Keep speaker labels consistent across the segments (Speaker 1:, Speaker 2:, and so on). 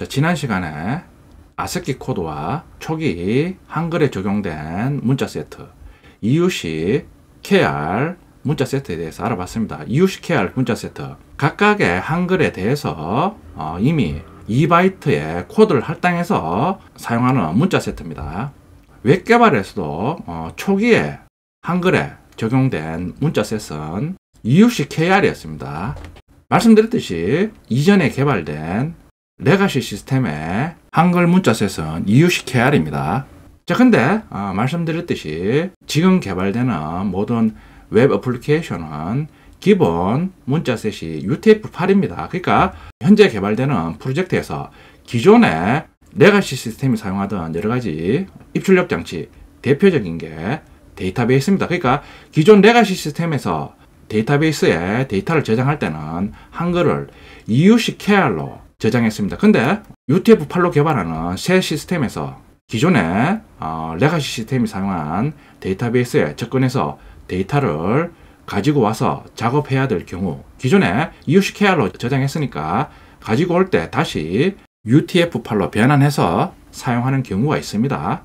Speaker 1: 자, 지난 시간에 아스키 코드와 초기 한글에 적용된 문자 세트, 이유식 KR 문자 세트에 대해서 알아봤습니다. 이유식 KR 문자 세트, 각각의 한글에 대해서 이미 2바이트의 코드를 할당해서 사용하는 문자 세트입니다. 웹 개발에서도 초기에 한글에 적용된 문자 셋은 이유식 KR이었습니다. 말씀드렸듯이 이전에 개발된 레가시 시스템의 한글 문자 셋은 이유식 KR입니다. 자, 근데 말씀드렸듯이 지금 개발되는 모든 웹 어플리케이션은 기본 문자 셋이 UTF-8입니다. 그러니까 현재 개발되는 프로젝트에서 기존의 레가시 시스템이 사용하던 여러가지 입출력 장치, 대표적인 게 데이터베이스입니다. 그러니까 기존 레가시 시스템에서 데이터베이스에 데이터를 저장할 때는 한글을 이유식 KR로 저장했습니다. 근데 UTF-8로 개발하는 새 시스템에서 기존의 레가시 시스템이 사용한 데이터베이스에 접근해서 데이터를 가지고 와서 작업해야 될 경우, 기존에 이유식 KR로 저장했으니까 가지고 올 때 다시 UTF-8로 변환해서 사용하는 경우가 있습니다.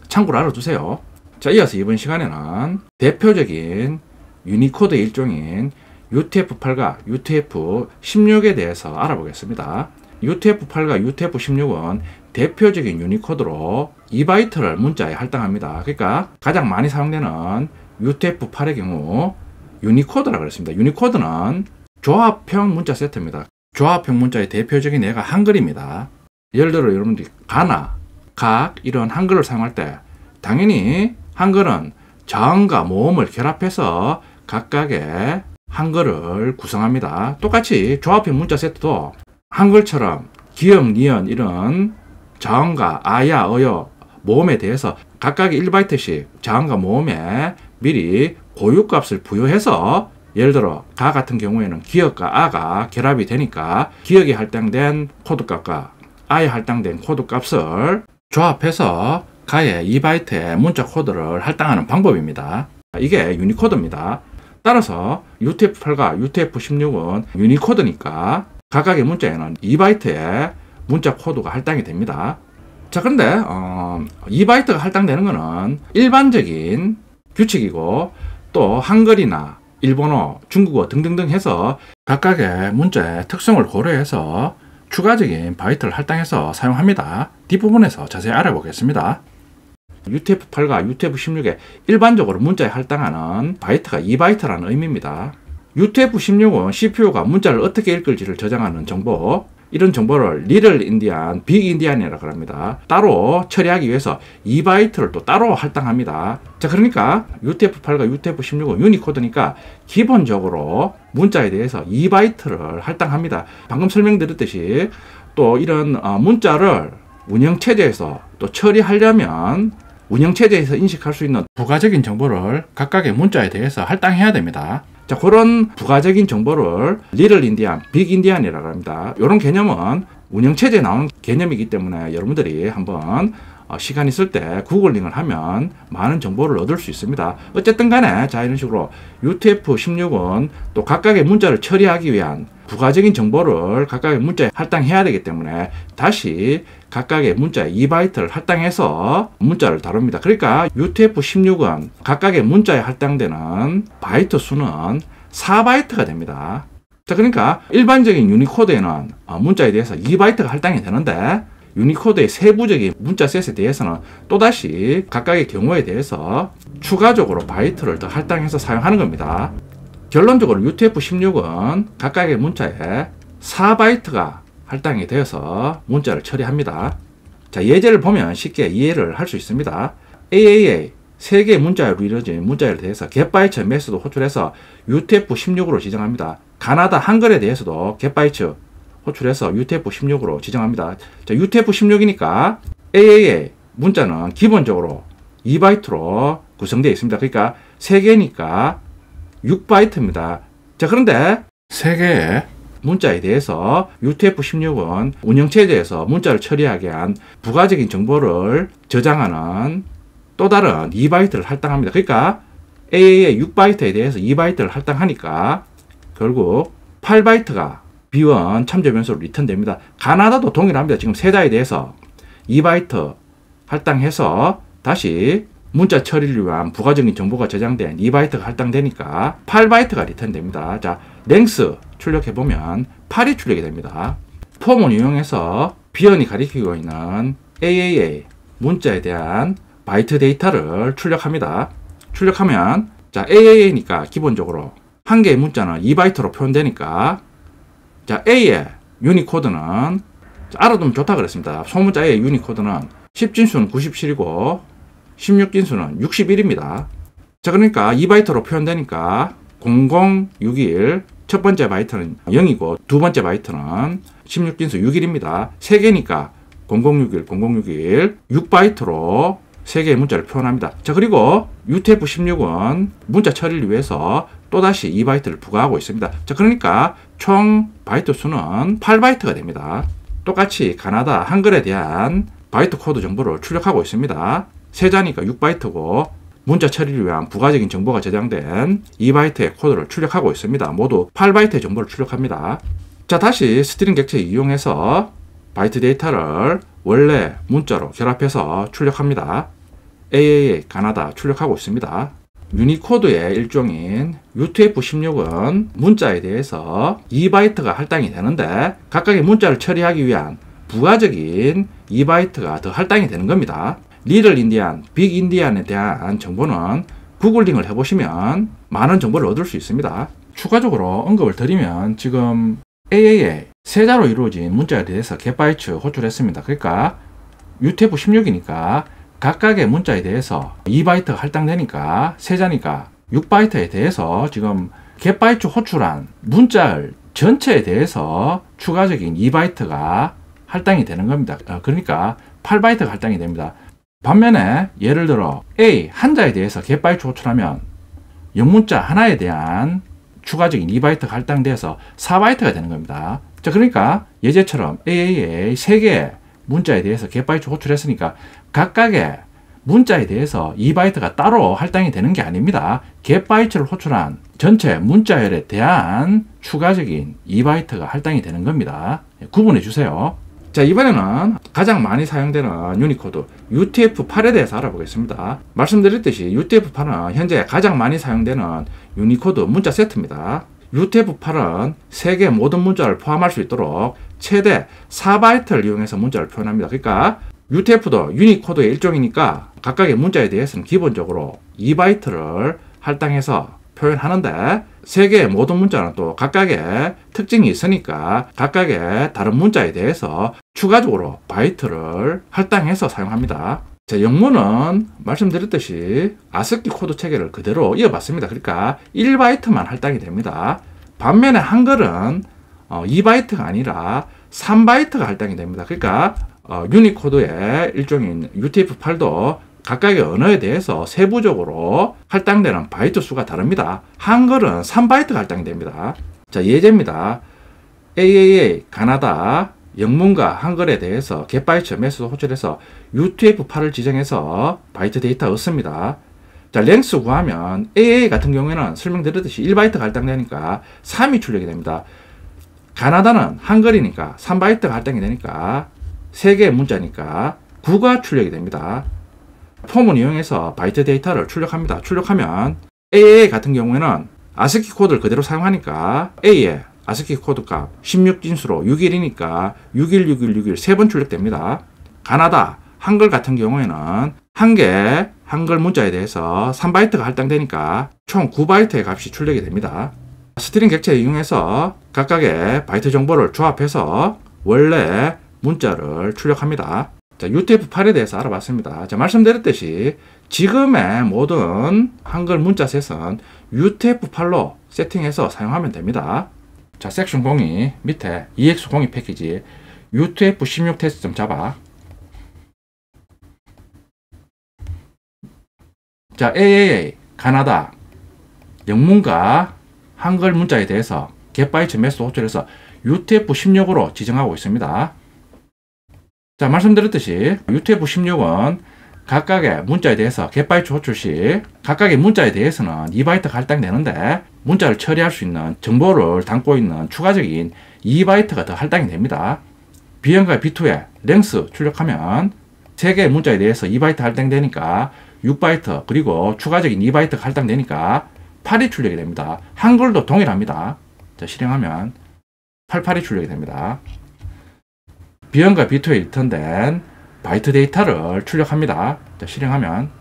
Speaker 1: 참고로 알아두세요. 자, 이어서 이번 시간에는 대표적인 유니코드 일종인 UTF-8과 UTF-16에 대해서 알아보겠습니다. UTF-8과 UTF-16은 대표적인 유니코드로 2바이트를 문자에 할당합니다. 그러니까 가장 많이 사용되는 UTF-8의 경우 유니코드라고 그랬습니다. 유니코드는 조합형 문자 세트입니다. 조합형 문자의 대표적인 예가 한글입니다. 예를 들어 여러분들이 가나, 각 이런 한글을 사용할 때 당연히 한글은 자음과 모음을 결합해서 각각의 한글을 구성합니다. 똑같이 조합형 문자 세트도 한글처럼 기역, 니은 이런 자음과 아야, 어여, 모음에 대해서 각각의 1바이트씩 자음과 모음에 미리 고유값을 부여해서, 예를 들어 가 같은 경우에는 기역과 아가 결합이 되니까 기역에 할당된 코드값과 아에 할당된 코드값을 조합해서 가의 2바이트의 문자 코드를 할당하는 방법입니다. 이게 유니코드입니다. 따라서 UTF-8과 UTF-16은 유니코드니까 각각의 문자에는 2바이트의 문자 코드가 할당이 됩니다. 자, 그런데 2바이트가 할당되는 것은 일반적인 규칙이고, 또 한글이나 일본어, 중국어 등등등 해서 각각의 문자의 특성을 고려해서 추가적인 바이트를 할당해서 사용합니다. 뒷부분에서 자세히 알아보겠습니다. UTF-8과 UTF-16에 일반적으로 문자에 할당하는 바이트가 2바이트라는 의미입니다. UTF-16은 CPU가 문자를 어떻게 읽을지를 저장하는 정보, 이런 정보를 리틀 인디안, 빅 인디안이라고 합니다. 따로 처리하기 위해서 2바이트를 또 따로 할당합니다. 자, 그러니까 UTF-8과 UTF-16은 유니코드니까 기본적으로 문자에 대해서 2바이트를 할당합니다. 방금 설명드렸듯이 또 이런 문자를 운영체제에서 또 처리하려면 운영체제에서 인식할 수 있는 부가적인 정보를 각각의 문자에 대해서 할당해야 됩니다. 자, 그런 부가적인 정보를 리틀 인디안, 빅 인디안이라고 합니다. 이런 개념은 운영체제에 나오는 개념이기 때문에 여러분들이 한번 시간 있을 때 구글링을 하면 많은 정보를 얻을 수 있습니다. 어쨌든 간에 자, 이런 식으로 UTF-16은 또 각각의 문자를 처리하기 위한 부가적인 정보를 각각의 문자에 할당해야 되기 때문에 다시 각각의 문자에 2바이트를 할당해서 문자를 다룹니다. 그러니까 UTF-16은 각각의 문자에 할당되는 바이트 수는 4바이트가 됩니다. 자, 그러니까 일반적인 유니코드에는 문자에 대해서 2바이트가 할당이 되는데 유니코드의 세부적인 문자 셋에 대해서는 또다시 각각의 경우에 대해서 추가적으로 바이트를 더 할당해서 사용하는 겁니다. 결론적으로 UTF-16은 각각의 문자에 4바이트가 할당이 되어서 문자를 처리합니다. 자, 예제를 보면 쉽게 이해를 할 수 있습니다. AAA 3개의 문자로 이루어진 문자에 대해서 getByte 메시지도 호출해서 UTF-16으로 지정합니다. 가나다 한글에 대해서도 getByte 호출해서 UTF-16으로 지정합니다. 자, UTF-16이니까 AAA 문자는 기본적으로 2바이트로 구성되어 있습니다. 그러니까 3개니까 6바이트입니다. 자, 그런데 3개의 문자에 대해서 UTF-16은 운영체제에서 문자를 처리하게 한 부가적인 정보를 저장하는 또 다른 2바이트를 할당합니다. 그러니까 AA의 6바이트에 대해서 2바이트를 할당하니까 결국 8바이트가 B1 참조 변수로 리턴됩니다. 가나다도 동일합니다. 지금 세자에 대해서 2바이트 할당해서 다시 문자 처리를 위한 부가적인 정보가 저장된 2바이트가 할당되니까 8바이트가 리턴됩니다. 자, 랭스 출력해보면 8이 출력이 됩니다. 폼을 이용해서 B1이 가리키고 있는 AAA 문자에 대한 바이트 데이터를 출력합니다. 출력하면 자, AAA니까 기본적으로 한 개의 문자는 2바이트로 표현되니까 자, A의 유니코드는 알아두면 좋다 그랬습니다. 소문자 A의 유니코드는 10진수는 97이고 16진수는 61입니다. 자, 그러니까 2바이트로 표현되니까 0061 첫 번째 바이트는 0이고 두 번째 바이트는 16진수 61입니다. 3개니까 0061, 0061 6바이트로 3개의 문자를 표현합니다. 자, 그리고 UTF-16은 문자 처리를 위해서 또다시 2바이트를 부과하고 있습니다. 자, 그러니까 총 바이트 수는 8바이트가 됩니다. 똑같이 가나다 한글에 대한 바이트 코드 정보를 출력하고 있습니다. 세자니까 6바이트고 문자 처리를 위한 부가적인 정보가 저장된 2바이트의 코드를 출력하고 있습니다. 모두 8바이트의 정보를 출력합니다. 자, 다시 스트링 객체 이용해서 바이트 데이터를 원래 문자로 결합해서 출력합니다. AAA 가나다 출력하고 있습니다. 유니코드의 일종인 UTF-16은 문자에 대해서 2바이트가 할당이 되는데 각각의 문자를 처리하기 위한 부가적인 2바이트가 더 할당이 되는 겁니다. 리틀 인디안, 빅 인디안에 대한 정보는 구글링을 해보시면 많은 정보를 얻을 수 있습니다. 추가적으로 언급을 드리면 지금 AAA 세자로 이루어진 문자에 대해서 겟바이트 호출했습니다. 그러니까 UTF-16이니까 각각의 문자에 대해서 2바이트가 할당되니까 세자니까 6바이트에 대해서 지금 겟바이트 호출한 문자를 전체에 대해서 추가적인 2바이트가 할당이 되는 겁니다. 그러니까 8바이트가 할당이 됩니다. 반면에 예를 들어 A 한자에 대해서 겟바이트 호출하면 영문자 하나에 대한 추가적인 2바이트가 할당돼서 4바이트가 되는 겁니다. 자, 그러니까 예제처럼 AAA 3개의 문자에 대해서 겟바이트 호출했으니까 각각의 문자에 대해서 2바이트가 따로 할당이 되는 게 아닙니다. 겟바이트를 호출한 전체 문자열에 대한 추가적인 2바이트가 할당이 되는 겁니다. 구분해 주세요. 자, 이번에는 가장 많이 사용되는 유니코드 UTF-8에 대해서 알아보겠습니다. 말씀드렸듯이 UTF-8은 현재 가장 많이 사용되는 유니코드 문자 세트입니다. UTF-8은 세계 모든 문자를 포함할 수 있도록 최대 4바이트를 이용해서 문자를 표현합니다. 그러니까 UTF도 유니코드의 일종이니까 각각의 문자에 대해서는 기본적으로 2바이트를 할당해서 표현하는데 세계의 모든 문자는 또 각각의 특징이 있으니까 각각의 다른 문자에 대해서 추가적으로 바이트를 할당해서 사용합니다. 자, 영문은 말씀드렸듯이 아스키 코드 체계를 그대로 이어봤습니다. 그러니까 1바이트만 할당이 됩니다. 반면에 한글은 2바이트가 아니라 3바이트가 할당이 됩니다. 그러니까 유니코드의 일종인 UTF-8도 각각의 언어에 대해서 세부적으로 할당되는 바이트 수가 다릅니다. 한글은 3바이트가 할당이 됩니다. 자, 예제입니다. AAA 가나다 영문과 한글에 대해서 겟바이트 메시지 호출해서 UTF-8을 지정해서 바이트 데이터 얻습니다. 자, 랭스 구하면 AA 같은 경우에는 설명드렸듯이 1바이트가 할당되니까 3이 출력이 됩니다. 가나다는 한글이니까 3바이트가 할당이 되니까 3개의 문자니까 9가 출력이 됩니다. 폼을 이용해서 바이트 데이터를 출력합니다. 출력하면 AA 같은 경우에는 아스키 코드를 그대로 사용하니까 A의 아스키 코드 값 16진수로 61이니까 616161 3번 출력됩니다. 가나다 한글 같은 경우에는 한 개 한글 문자에 대해서 3바이트가 할당되니까 총 9바이트의 값이 출력이 됩니다. 스트링 객체 이용해서 각각의 바이트 정보를 조합해서 원래 문자를 출력합니다. 자, UTF-8에 대해서 알아봤습니다. 자, 말씀드렸듯이 지금의 모든 한글 문자셋은 UTF-8로 세팅해서 사용하면 됩니다. 자, 섹션 02 밑에 EX02 패키지 UTF-16 테스트 잡아. 자, AAA 가나다 영문과 한글 문자에 대해서 겟바이트 메시지 호출해서 UTF-16으로 지정하고 있습니다. 자, 말씀드렸듯이 UTF-16은 각각의 문자에 대해서 겟바이트 호출 시 각각의 문자에 대해서는 2바이트가 할당되는데 문자를 처리할 수 있는 정보를 담고 있는 추가적인 2바이트가 더 할당이 됩니다. B1과 B2에 랭스 출력하면 3개의 문자에 대해서 2바이트 할당되니까 6바이트, 그리고 추가적인 2바이트가 할당되니까 8이 출력이 됩니다. 한글도 동일합니다. 자, 실행하면 88이 출력이 됩니다. B1과 B2에 리턴된 바이트 데이터를 출력합니다. 자, 실행하면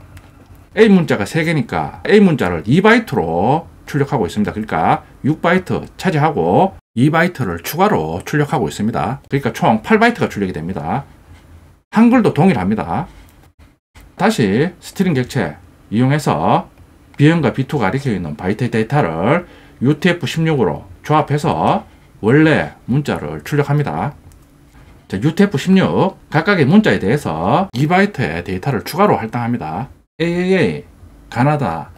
Speaker 1: A 문자가 3개니까 A 문자를 2바이트로 출력하고 있습니다. 그러니까 6바이트 차지하고 2바이트를 추가로 출력하고 있습니다. 그러니까 총 8바이트가 출력이 됩니다. 한글도 동일합니다. 다시 스트링 객체 이용해서 B1과 B2가 가리켜 있는 바이트 데이터를 UTF-16으로 조합해서 원래 문자를 출력합니다. 자, UTF-16 각각의 문자에 대해서 2바이트의 데이터를 추가로 할당합니다. AAA 가나다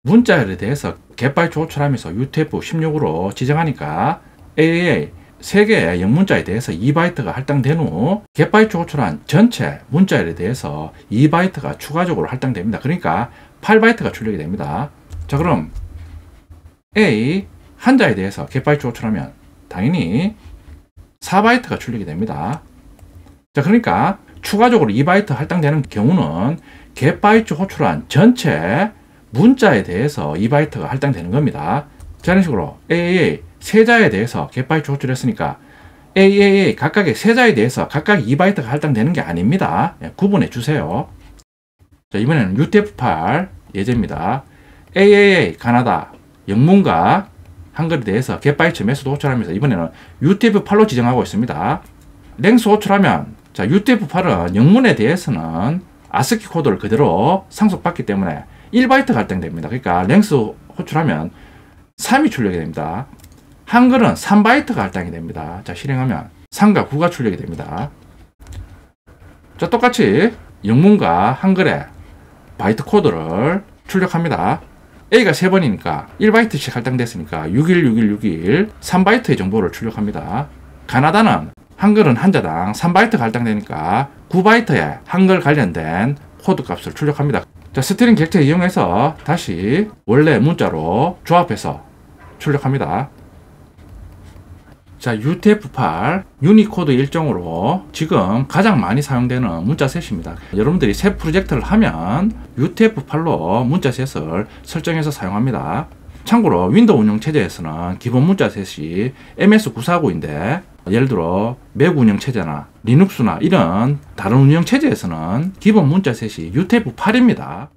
Speaker 1: 문자에 대해서 겟바이트 호출하면서 UTF-16으로 지정하니까 AAA 3개의 영문자에 대해서 2바이트가 할당된 후 겟바이트 호출한 전체 문자에 대해서 2바이트가 추가적으로 할당됩니다. 그러니까 8바이트가 출력이 됩니다. 자, 그럼 A 한자에 대해서 겟바이트 호출하면 당연히 4바이트가 출력이 됩니다. 자, 그러니까 추가적으로 2바이트 할당되는 경우는 겟바이트 호출한 전체 문자에 대해서 2바이트가 할당되는 겁니다. 자, 이런 식으로 AAA 세자에 대해서 겟바이트 호출했으니까 AAA 각각의 세자에 대해서 각각 2바이트가 할당되는 게 아닙니다. 구분해 주세요. 자, 이번에는 UTF-8 예제입니다. AAA 가나다 영문과 한글에 대해서 겟바이트 매수도 호출하면서 이번에는 UTF-8로 지정하고 있습니다. 랭스 호출하면 자, UTF-8은 영문에 대해서는 ASCII 코드를 그대로 상속받기 때문에 1바이트가 할당됩니다. 그러니까 랭스 호출하면 3이 출력이 됩니다. 한글은 3바이트가 할당이 됩니다. 자, 실행하면 3과 9가 출력이 됩니다. 자, 똑같이 영문과 한글의 바이트 코드를 출력합니다. A가 3번이니까 1바이트씩 할당됐으니까 616161 3바이트의 정보를 출력합니다. 가나다는 한글은 한자당 3바이트가 할당되니까 9바이트의 한글 관련된 코드 값을 출력합니다. 자, 스트링 객체 이용해서 다시 원래 문자로 조합해서 출력합니다. 자, UTF-8 유니코드 일정으로 지금 가장 많이 사용되는 문자셋입니다. 여러분들이 새 프로젝트를 하면 UTF-8로 문자셋을 설정해서 사용합니다. 참고로 윈도우 운영체제에서는 기본 문자셋이 MS949인데 예를 들어 맥 운영체제나 리눅스나 이런 다른 운영체제에서는 기본 문자셋이 UTF-8입니다.